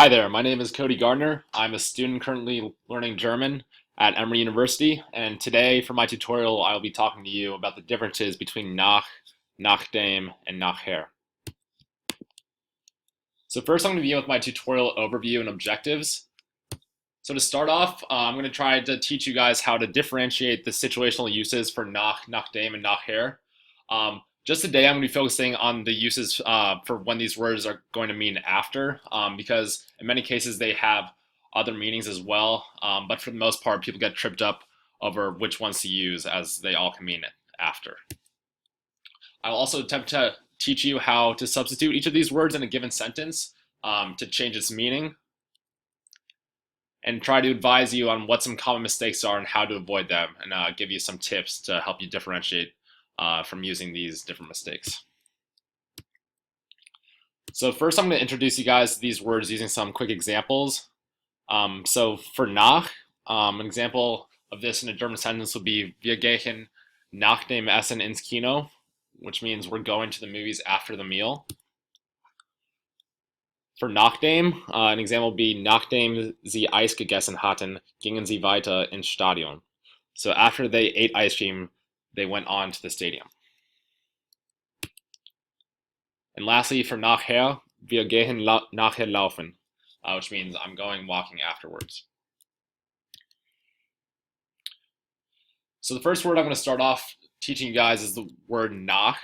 Hi there, my name is Cody Gardner. I'm a student currently learning German at Emory University, and today for my tutorial I will be talking to you about the differences between Nach, Nachdem, and Nachher. So first I'm going to begin with my tutorial overview and objectives. So to start off, I'm going to try to teach you guys how to differentiate the situational uses for Nach, Nachdem, and Nachher. Just today, I'm going to be focusing on the uses for when these words are going to mean after, because in many cases they have other meanings as well. But for the most part, people get tripped up over which ones to use, as they all can mean after. I'll also attempt to teach you how to substitute each of these words in a given sentence to change its meaning, and try to advise you on what some common mistakes are and how to avoid them, and give you some tips to help you differentiate from using these different mistakes. So first I'm going to introduce you guys to these words using some quick examples. So for nach, an example of this in a German sentence would be Wir gehen nach dem Essen ins Kino, which means we're going to the movies after the meal. For nachdem, an example would be nachdem sie Eis gegessen hatten, gingen sie weiter ins Stadion. So after they ate ice cream, they went on to the stadium. And lastly, for nachher, wir gehen nachher laufen, which means I'm going walking afterwards. So the first word I'm going to start off teaching you guys is the word nach.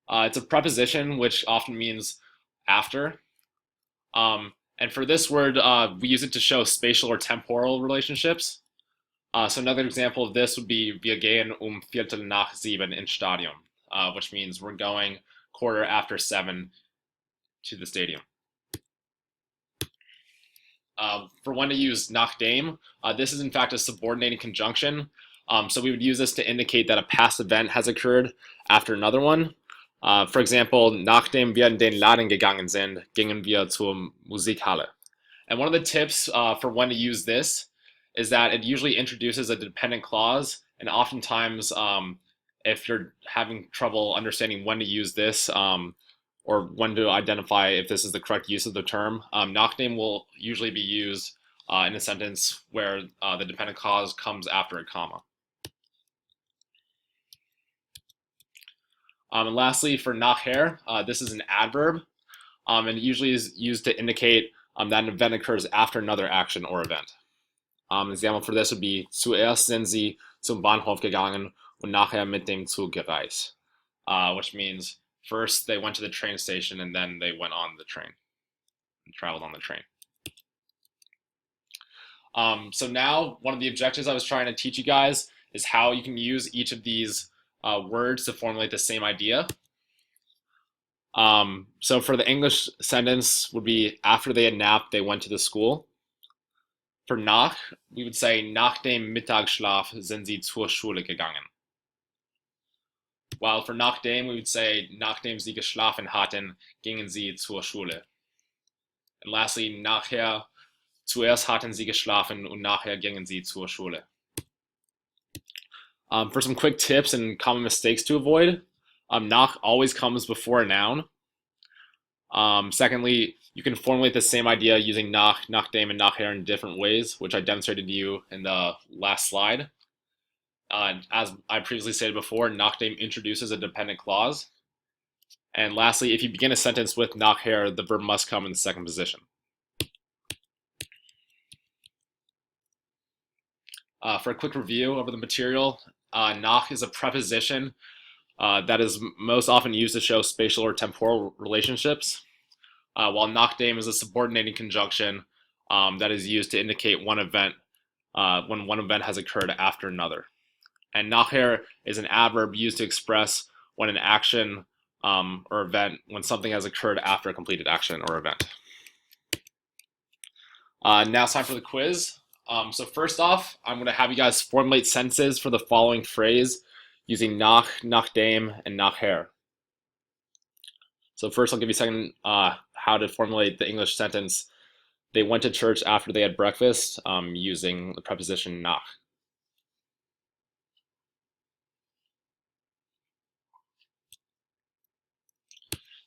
It's a preposition which often means after. And for this word, we use it to show spatial or temporal relationships. So another example of this would be Wir gehen Viertel nach 7 ins Stadion, which means we're going quarter after 7 to the stadium. For when to use nachdem, this is in fact a subordinating conjunction. So we would use this to indicate that a past event has occurred after another one. For example, nachdem wir in den Laden gegangen sind, gingen wir zur Musikhalle. And one of the tips for when to use this is that it usually introduces a dependent clause, and oftentimes if you're having trouble understanding when to use this or when to identify if this is the correct use of the term, nachdem will usually be used in a sentence where the dependent clause comes after a comma. And lastly, for nachher, this is an adverb, and it usually is used to indicate that an event occurs after another action or event. An example for this would be Zuerst sind sie zum Bahnhof gegangen und nachher mit dem Zug gereist, which means first they went to the train station and then they went on the train and traveled on the train. So now one of the objectives I was trying to teach you guys is how you can use each of these words to formulate the same idea. So for the English sentence would be after they had napped, they went to the school. For nach, we would say nach dem Mittagsschlaf sind sie zur Schule gegangen. While for nachdem, we would say nachdem sie geschlafen hatten, gingen sie zur Schule. And lastly, nachher, zuerst hatten sie geschlafen und nachher gingen sie zur Schule. For some quick tips and common mistakes to avoid, nach always comes before a noun. Secondly, you can formulate the same idea using nach, nachdem, and nachher in different ways, which I demonstrated to you in the last slide. As I previously stated before, nachdem introduces a dependent clause. And lastly, if you begin a sentence with nachher, the verb must come in the second position. For a quick review over the material, nach is a preposition that is most often used to show spatial or temporal relationships, while nachdem is a subordinating conjunction that is used to indicate one event when one event has occurred after another. And nachher is an adverb used to express when an action or event, when something has occurred after a completed action or event. Now it's time for the quiz. So first off, I'm going to have you guys formulate sentences for the following phrase using nach, nachdem, and nachher. So first I'll give you a second how to formulate the English sentence. They went to church after they had breakfast using the preposition nach.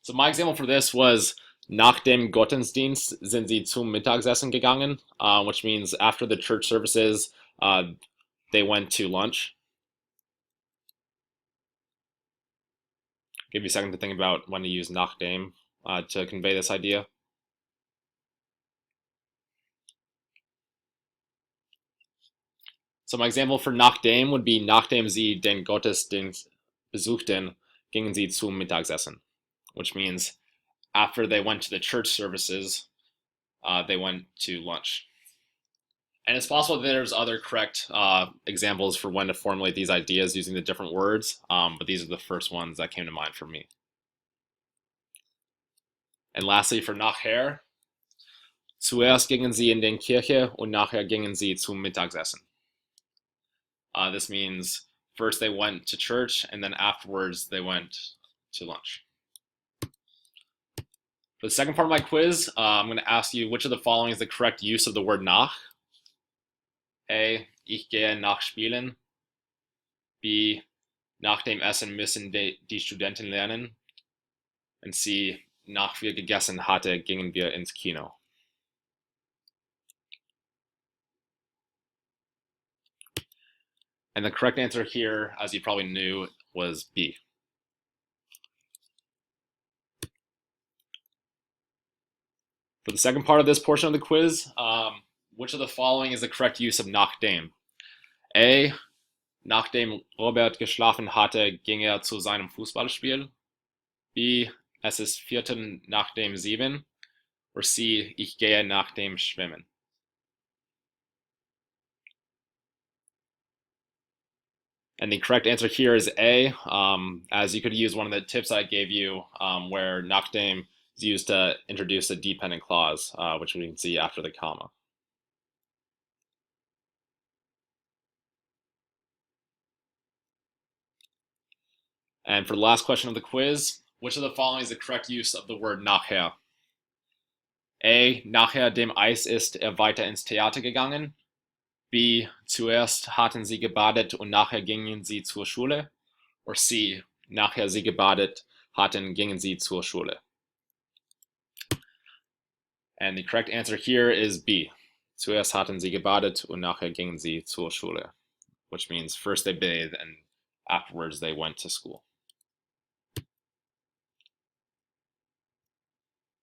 So my example for this was Nach dem Gottesdienst sind sie zum Mittagessen gegangen, which means after the church services, they went to lunch. Give you a second to think about when to use nachdem to convey this idea. So my example for nachdem would be nachdem sie den Gottesdienst besuchten, gingen sie zum Mittagessen, which means after they went to the church services, they went to lunch. And it's possible that there's other correct examples for when to formulate these ideas using the different words, but these are the first ones that came to mind for me. And lastly, for nachher, zuerst gingen sie in den Kirche und nachher gingen sie zum Mittagessen. This means first they went to church and then afterwards they went to lunch. For the second part of my quiz, I'm going to ask you which of the following is the correct use of the word nach. A. Ich gehe nachspielen. B. Nach dem Essen müssen die Studenten lernen. And C. Nach wir gegessen hatte, gingen wir ins Kino. And the correct answer here, as you probably knew, was B. For the second part of this portion of the quiz, which of the following is the correct use of nachdem? A. Nachdem Robert geschlafen hatte, ging er zu seinem Fußballspiel. B. Es ist Viertel nach dem 7. Or C. Ich gehe nach dem Schwimmen. And the correct answer here is A, as you could use one of the tips I gave you where nachdem is used to introduce a dependent clause, which we can see after the comma. And for the last question of the quiz, which of the following is the correct use of the word nachher? A. Nachher dem Eis ist er weiter ins Theater gegangen. B. Zuerst hatten sie gebadet und nachher gingen sie zur Schule. Or C. Nachher sie gebadet hatten, gingen sie zur Schule. And the correct answer here is B. Zuerst hatten sie gebadet und nachher gingen sie zur Schule, which means first they bathed and afterwards they went to school.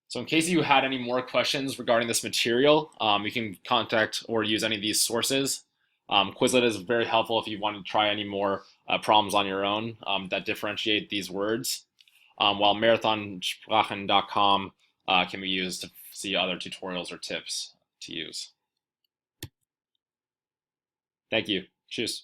So in case you had any more questions regarding this material, you can contact or use any of these sources. Quizlet is very helpful if you want to try any more problems on your own that differentiate these words, while marathonsprachen.com can be used to see other tutorials or tips to use. Thank you. Tschüss.